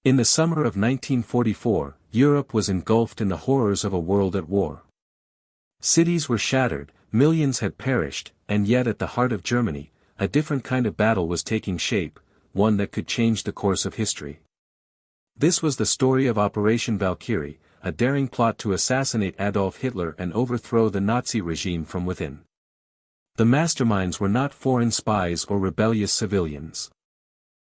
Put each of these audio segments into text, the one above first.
In the summer of 1944, Europe was engulfed in the horrors of a world at war. Cities were shattered, millions had perished, and yet at the heart of Germany, a different kind of battle was taking shape, one that could change the course of history. This was the story of Operation Valkyrie, a daring plot to assassinate Adolf Hitler and overthrow the Nazi regime from within. The masterminds were not foreign spies or rebellious civilians.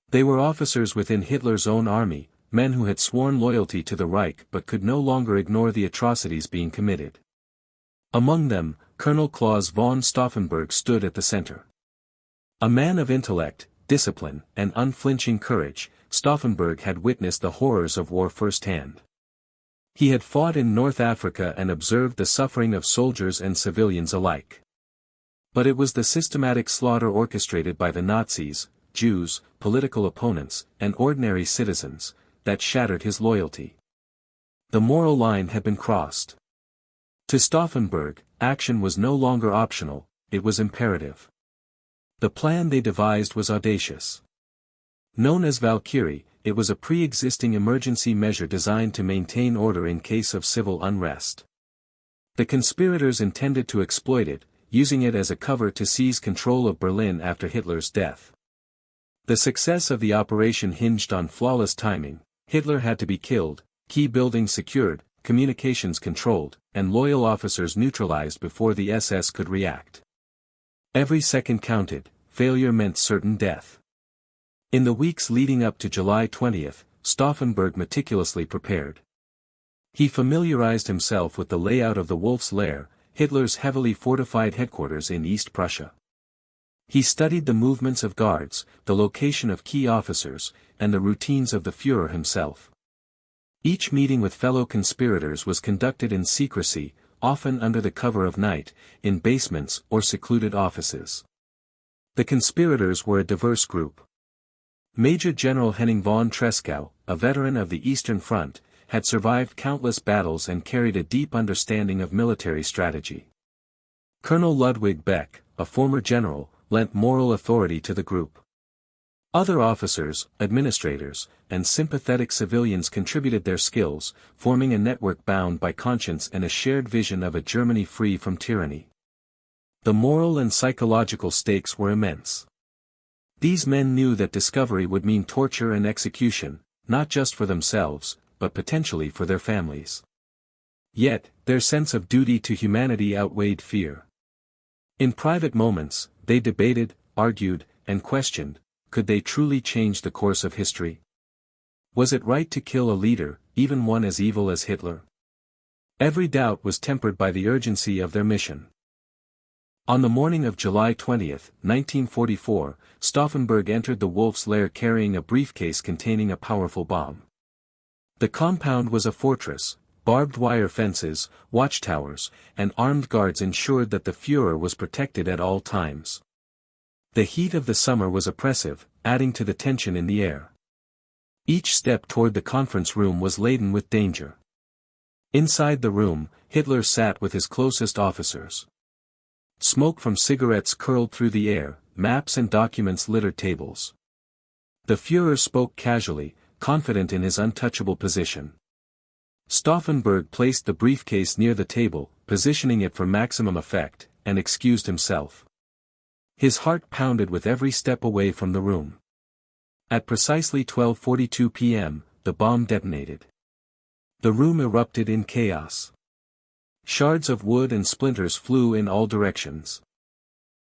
They were officers within Hitler's own army, men who had sworn loyalty to the Reich but could no longer ignore the atrocities being committed. Among them, Colonel Claus von Stauffenberg stood at the center. A man of intellect, discipline, and unflinching courage, Stauffenberg had witnessed the horrors of war firsthand. He had fought in North Africa and observed the suffering of soldiers and civilians alike. But it was the systematic slaughter orchestrated by the Nazis, Jews, political opponents, and ordinary citizens, that shattered his loyalty. The moral line had been crossed. To Stauffenberg, action was no longer optional, it was imperative. The plan they devised was audacious. Known as Valkyrie, it was a pre-existing emergency measure designed to maintain order in case of civil unrest. The conspirators intended to exploit it, using it as a cover to seize control of Berlin after Hitler's death. The success of the operation hinged on flawless timing. Hitler had to be killed, key buildings secured, communications controlled, and loyal officers neutralized before the SS could react. Every second counted, failure meant certain death. In the weeks leading up to July 20, Stauffenberg meticulously prepared. He familiarized himself with the layout of the Wolf's Lair, Hitler's heavily fortified headquarters in East Prussia. He studied the movements of guards, the location of key officers, and the routines of the Führer himself. Each meeting with fellow conspirators was conducted in secrecy, often under the cover of night, in basements or secluded offices. The conspirators were a diverse group. Major General Henning von Tresckow, a veteran of the Eastern Front, had survived countless battles and carried a deep understanding of military strategy. Colonel Ludwig Beck, a former general, lent moral authority to the group. Other officers, administrators, and sympathetic civilians contributed their skills, forming a network bound by conscience and a shared vision of a Germany free from tyranny. The moral and psychological stakes were immense. These men knew that discovery would mean torture and execution, not just for themselves, but potentially for their families. Yet, their sense of duty to humanity outweighed fear. In private moments, they debated, argued, and questioned, could they truly change the course of history? Was it right to kill a leader, even one as evil as Hitler? Every doubt was tempered by the urgency of their mission. On the morning of July 20, 1944, Stauffenberg entered the Wolf's Lair carrying a briefcase containing a powerful bomb. The compound was a fortress. Barbed wire fences, watchtowers, and armed guards ensured that the Führer was protected at all times. The heat of the summer was oppressive, adding to the tension in the air. Each step toward the conference room was laden with danger. Inside the room, Hitler sat with his closest officers. Smoke from cigarettes curled through the air, maps and documents littered tables. The Führer spoke casually, confident in his untouchable position. Stauffenberg placed the briefcase near the table, positioning it for maximum effect, and excused himself. His heart pounded with every step away from the room. At precisely 12:42 p.m., the bomb detonated. The room erupted in chaos. Shards of wood and splinters flew in all directions.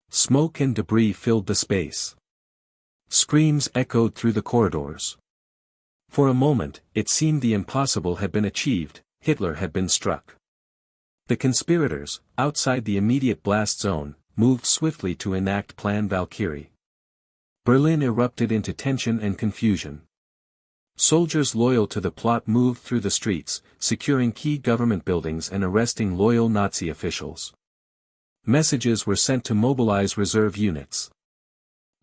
Smoke and debris filled the space. Screams echoed through the corridors. For a moment, it seemed the impossible had been achieved, Hitler had been struck. The conspirators, outside the immediate blast zone, moved swiftly to enact Plan Valkyrie. Berlin erupted into tension and confusion. Soldiers loyal to the plot moved through the streets, securing key government buildings and arresting loyal Nazi officials. Messages were sent to mobilize reserve units.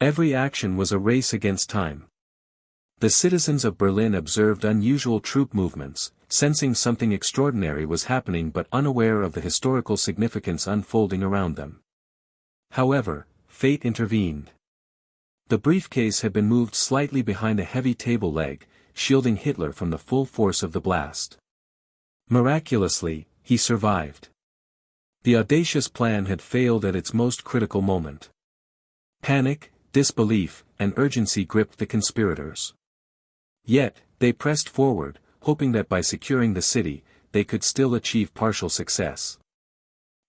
Every action was a race against time. The citizens of Berlin observed unusual troop movements, sensing something extraordinary was happening but unaware of the historical significance unfolding around them. However, fate intervened. The briefcase had been moved slightly behind a heavy table leg, shielding Hitler from the full force of the blast. Miraculously, he survived. The audacious plan had failed at its most critical moment. Panic, disbelief, and urgency gripped the conspirators. Yet, they pressed forward, hoping that by securing the city, they could still achieve partial success.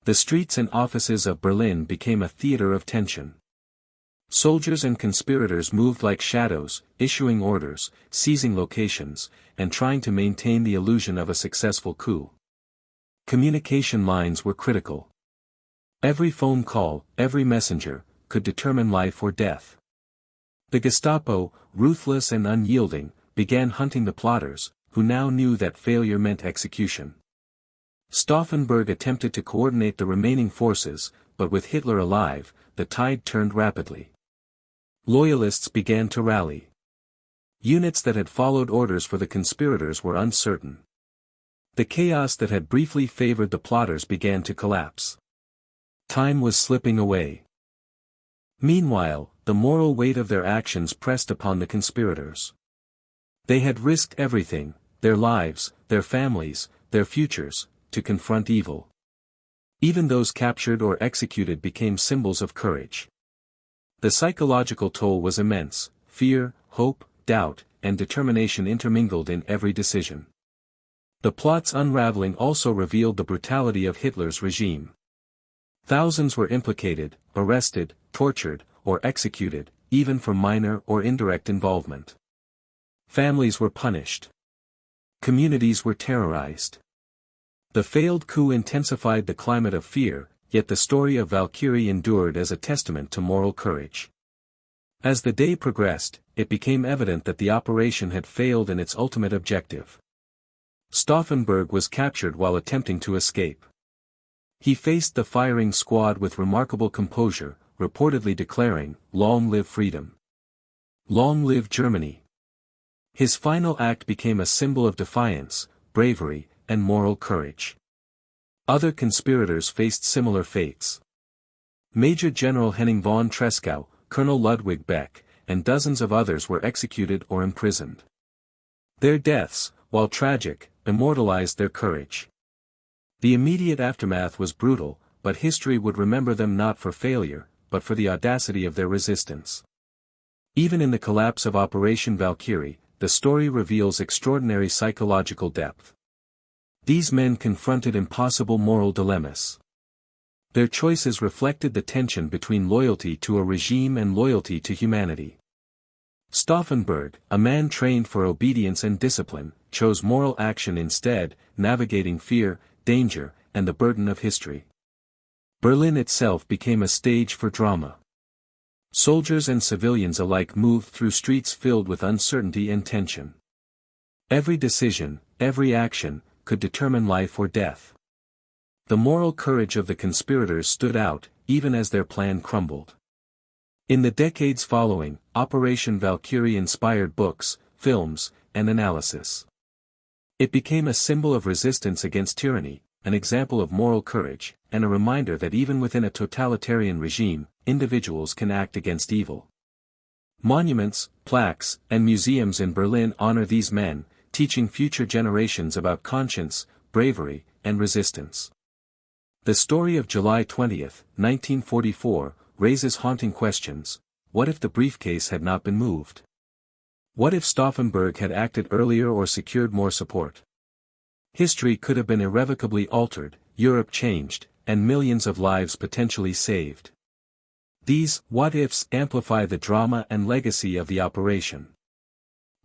The streets and offices of Berlin became a theater of tension. Soldiers and conspirators moved like shadows, issuing orders, seizing locations, and trying to maintain the illusion of a successful coup. Communication lines were critical. Every phone call, every messenger, could determine life or death. The Gestapo, ruthless and unyielding, began hunting the plotters, who now knew that failure meant execution. Stauffenberg attempted to coordinate the remaining forces, but with Hitler alive, the tide turned rapidly. Loyalists began to rally. Units that had followed orders for the conspirators were uncertain. The chaos that had briefly favored the plotters began to collapse. Time was slipping away. Meanwhile, the moral weight of their actions pressed upon the conspirators. They had risked everything, their lives, their families, their futures, to confront evil. Even those captured or executed became symbols of courage. The psychological toll was immense, fear, hope, doubt, and determination intermingled in every decision. The plot's unraveling also revealed the brutality of Hitler's regime. Thousands were implicated, arrested, tortured, or executed, even for minor or indirect involvement. Families were punished. Communities were terrorized. The failed coup intensified the climate of fear, yet the story of Valkyrie endured as a testament to moral courage. As the day progressed, it became evident that the operation had failed in its ultimate objective. Stauffenberg was captured while attempting to escape. He faced the firing squad with remarkable composure, reportedly declaring, "Long live freedom! Long live Germany!" His final act became a symbol of defiance, bravery, and moral courage. Other conspirators faced similar fates. Major General Henning von Tresckow, Colonel Ludwig Beck, and dozens of others were executed or imprisoned. Their deaths, while tragic, immortalized their courage. The immediate aftermath was brutal, but history would remember them not for failure, but for the audacity of their resistance. Even in the collapse of Operation Valkyrie, the story reveals extraordinary psychological depth. These men confronted impossible moral dilemmas. Their choices reflected the tension between loyalty to a regime and loyalty to humanity. Stauffenberg, a man trained for obedience and discipline, chose moral action instead, navigating fear, danger, and the burden of history. Berlin itself became a stage for drama. Soldiers and civilians alike moved through streets filled with uncertainty and tension. Every decision, every action, could determine life or death. The moral courage of the conspirators stood out, even as their plan crumbled. In the decades following, Operation Valkyrie inspired books, films, and analysis. It became a symbol of resistance against tyranny, an example of moral courage, and a reminder that even within a totalitarian regime, individuals can act against evil. Monuments, plaques, and museums in Berlin honor these men, teaching future generations about conscience, bravery, and resistance. The story of July 20, 1944, raises haunting questions. What if the briefcase had not been moved? What if Stauffenberg had acted earlier or secured more support? History could have been irrevocably altered, Europe changed, and millions of lives potentially saved. These what-ifs amplify the drama and legacy of the operation.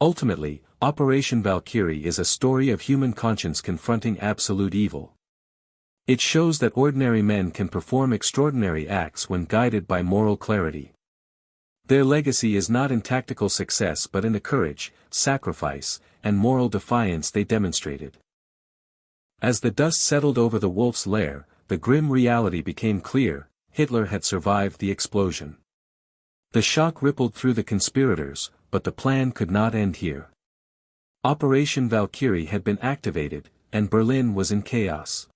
Ultimately, Operation Valkyrie is a story of human conscience confronting absolute evil. It shows that ordinary men can perform extraordinary acts when guided by moral clarity. Their legacy is not in tactical success but in the courage, sacrifice, and moral defiance they demonstrated. As the dust settled over the wolf's lair, the grim reality became clear: Hitler had survived the explosion. The shock rippled through the conspirators, but the plan could not end here. Operation Valkyrie had been activated, and Berlin was in chaos.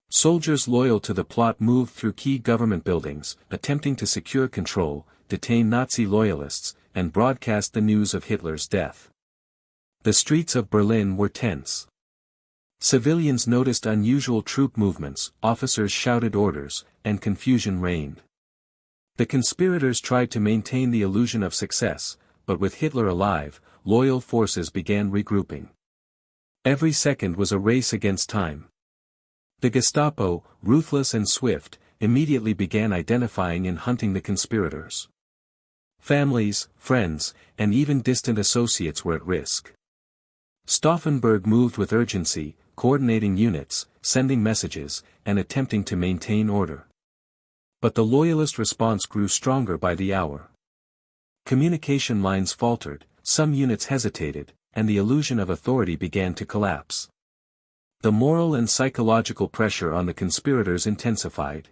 Soldiers loyal to the plot moved through key government buildings, attempting to secure control, detain Nazi loyalists, and broadcast the news of Hitler's death. The streets of Berlin were tense. Civilians noticed unusual troop movements, officers shouted orders, and confusion reigned. The conspirators tried to maintain the illusion of success, but with Hitler alive, loyal forces began regrouping. Every second was a race against time. The Gestapo, ruthless and swift, immediately began identifying and hunting the conspirators. Families, friends, and even distant associates were at risk. Stauffenberg moved with urgency, coordinating units, sending messages, and attempting to maintain order. But the loyalist response grew stronger by the hour. Communication lines faltered, some units hesitated, and the illusion of authority began to collapse. The moral and psychological pressure on the conspirators intensified.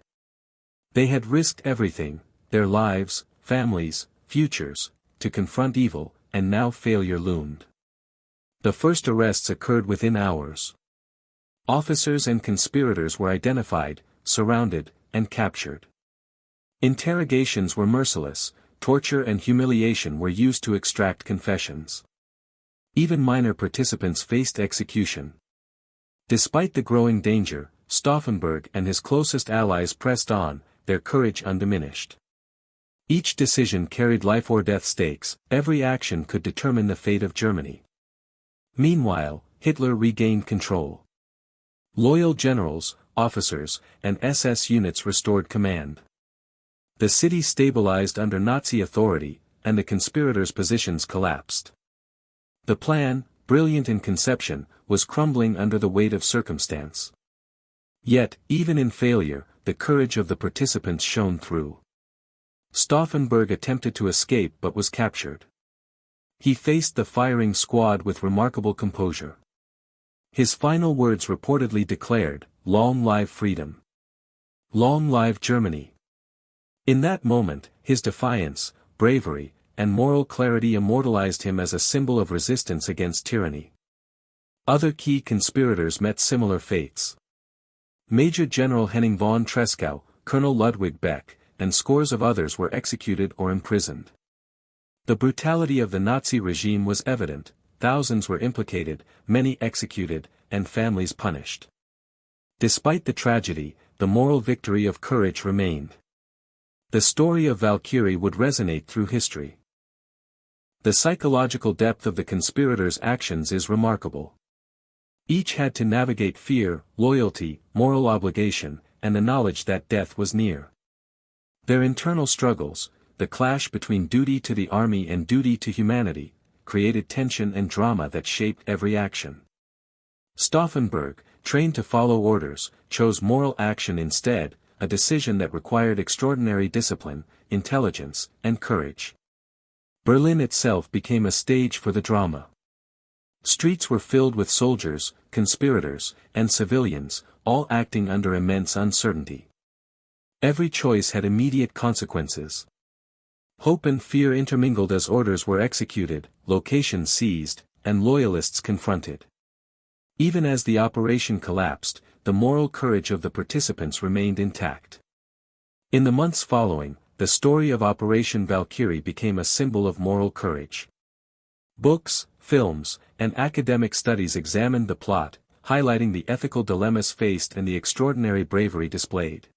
They had risked everything, their lives, families, futures, to confront evil, and now failure loomed. The first arrests occurred within hours. Officers and conspirators were identified, surrounded, and captured. Interrogations were merciless, torture and humiliation were used to extract confessions. Even minor participants faced execution. Despite the growing danger, Stauffenberg and his closest allies pressed on, their courage undiminished. Each decision carried life or death stakes, every action could determine the fate of Germany. Meanwhile, Hitler regained control. Loyal generals, officers, and SS units restored command. The city stabilized under Nazi authority, and the conspirators' positions collapsed. The plan, brilliant in conception, was crumbling under the weight of circumstance. Yet, even in failure, the courage of the participants shone through. Stauffenberg attempted to escape but was captured. He faced the firing squad with remarkable composure. His final words reportedly declared, "Long live freedom! Long live Germany!" In that moment, his defiance, bravery, and moral clarity immortalized him as a symbol of resistance against tyranny. Other key conspirators met similar fates. Major General Henning von Tresckow, Colonel Ludwig Beck, and scores of others were executed or imprisoned. The brutality of the Nazi regime was evident, thousands were implicated, many executed, and families punished. Despite the tragedy, the moral victory of courage remained. The story of Valkyrie would resonate through history. The psychological depth of the conspirators' actions is remarkable. Each had to navigate fear, loyalty, moral obligation, and the knowledge that death was near. Their internal struggles, the clash between duty to the army and duty to humanity, created tension and drama that shaped every action. Stauffenberg, trained to follow orders, chose moral action instead, a decision that required extraordinary discipline, intelligence, and courage. Berlin itself became a stage for the drama. Streets were filled with soldiers, conspirators, and civilians, all acting under immense uncertainty. Every choice had immediate consequences. Hope and fear intermingled as orders were executed, locations seized, and loyalists confronted. Even as the operation collapsed, the moral courage of the participants remained intact. In the months following, the story of Operation Valkyrie became a symbol of moral courage. Books, films, and academic studies examined the plot, highlighting the ethical dilemmas faced and the extraordinary bravery displayed.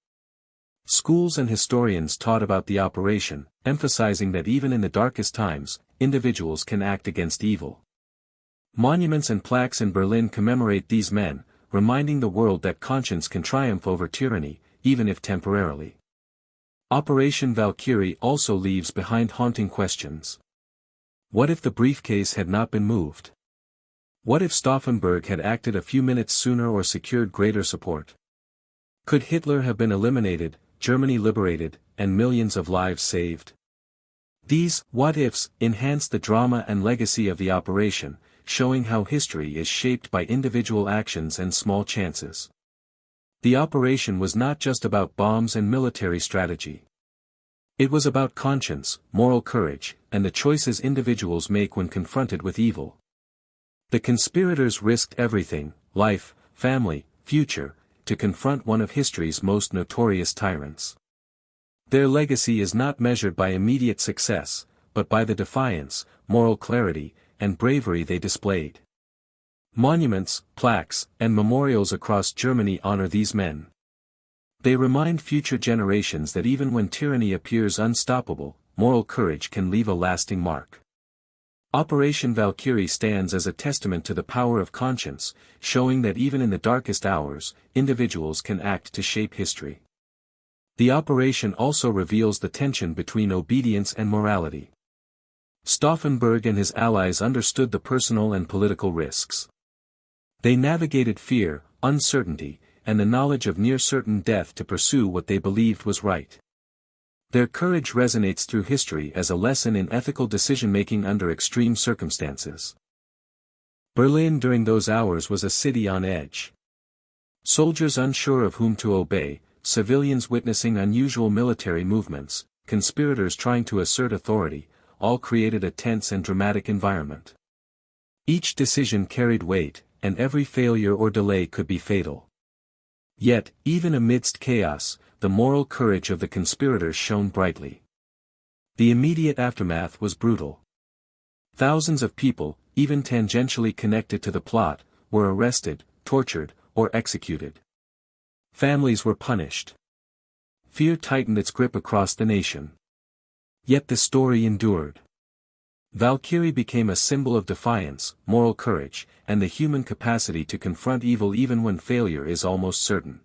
Schools and historians taught about the operation, emphasizing that even in the darkest times, individuals can act against evil. Monuments and plaques in Berlin commemorate these men, reminding the world that conscience can triumph over tyranny, even if temporarily. Operation Valkyrie also leaves behind haunting questions. What if the briefcase had not been moved? What if Stauffenberg had acted a few minutes sooner or secured greater support? Could Hitler have been eliminated, Germany liberated, and millions of lives saved? These what-ifs enhance the drama and legacy of the operation, showing how history is shaped by individual actions and small chances. The operation was not just about bombs and military strategy. It was about conscience, moral courage, and the choices individuals make when confronted with evil. The conspirators risked everything, life, family, future, to confront one of history's most notorious tyrants. Their legacy is not measured by immediate success, but by the defiance, moral clarity, and bravery they displayed. Monuments, plaques, and memorials across Germany honor these men. They remind future generations that even when tyranny appears unstoppable, moral courage can leave a lasting mark. Operation Valkyrie stands as a testament to the power of conscience, showing that even in the darkest hours, individuals can act to shape history. The operation also reveals the tension between obedience and morality. Stauffenberg and his allies understood the personal and political risks. They navigated fear, uncertainty, and the knowledge of near-certain death to pursue what they believed was right. Their courage resonates through history as a lesson in ethical decision-making under extreme circumstances. Berlin during those hours was a city on edge. Soldiers unsure of whom to obey, civilians witnessing unusual military movements, conspirators trying to assert authority, all created a tense and dramatic environment. Each decision carried weight, and every failure or delay could be fatal. Yet, even amidst chaos, the moral courage of the conspirators shone brightly. The immediate aftermath was brutal. Thousands of people, even tangentially connected to the plot, were arrested, tortured, or executed. Families were punished. Fear tightened its grip across the nation. Yet the story endured. Valkyrie became a symbol of defiance, moral courage, and the human capacity to confront evil even when failure is almost certain.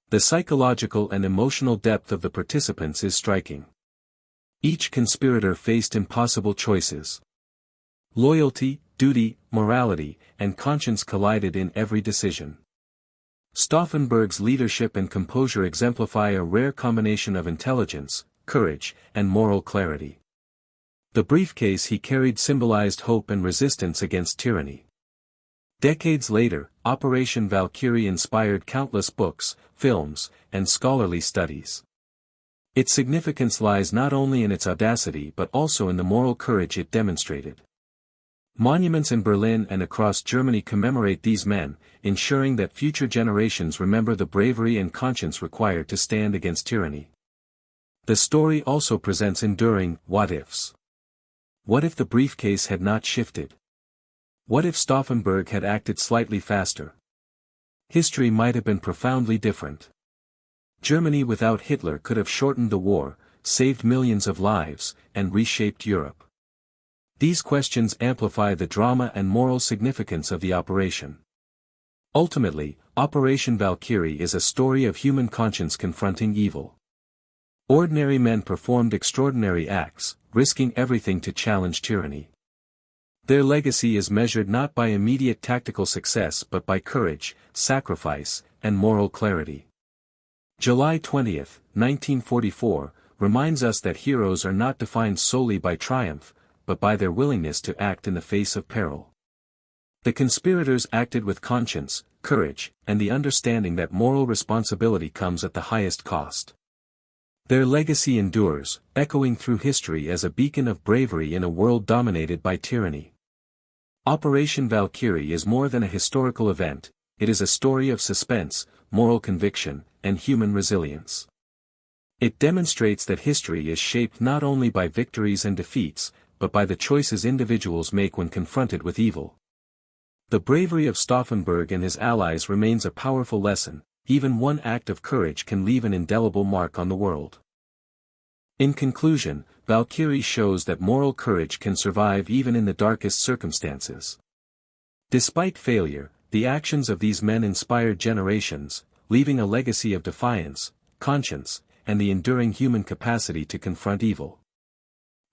The psychological and emotional depth of the participants is striking. Each conspirator faced impossible choices. Loyalty, duty, morality, and conscience collided in every decision. Stauffenberg's leadership and composure exemplify a rare combination of intelligence, courage, and moral clarity. The briefcase he carried symbolized hope and resistance against tyranny. Decades later, Operation Valkyrie inspired countless books, films, and scholarly studies. Its significance lies not only in its audacity but also in the moral courage it demonstrated. Monuments in Berlin and across Germany commemorate these men, ensuring that future generations remember the bravery and conscience required to stand against tyranny. The story also presents enduring what-ifs. What if the briefcase had not shifted? What if Stauffenberg had acted slightly faster? History might have been profoundly different. Germany without Hitler could have shortened the war, saved millions of lives, and reshaped Europe. These questions amplify the drama and moral significance of the operation. Ultimately, Operation Valkyrie is a story of human conscience confronting evil. Ordinary men performed extraordinary acts, risking everything to challenge tyranny. Their legacy is measured not by immediate tactical success but by courage, sacrifice, and moral clarity. July 20, 1944, reminds us that heroes are not defined solely by triumph, but by their willingness to act in the face of peril. The conspirators acted with conscience, courage, and the understanding that moral responsibility comes at the highest cost. Their legacy endures, echoing through history as a beacon of bravery in a world dominated by tyranny. Operation Valkyrie is more than a historical event, it is a story of suspense, moral conviction, and human resilience. It demonstrates that history is shaped not only by victories and defeats, but by the choices individuals make when confronted with evil. The bravery of Stauffenberg and his allies remains a powerful lesson. Even one act of courage can leave an indelible mark on the world. In conclusion, Valkyrie shows that moral courage can survive even in the darkest circumstances. Despite failure, the actions of these men inspired generations, leaving a legacy of defiance, conscience, and the enduring human capacity to confront evil.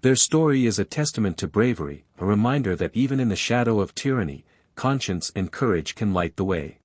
Their story is a testament to bravery, a reminder that even in the shadow of tyranny, conscience and courage can light the way.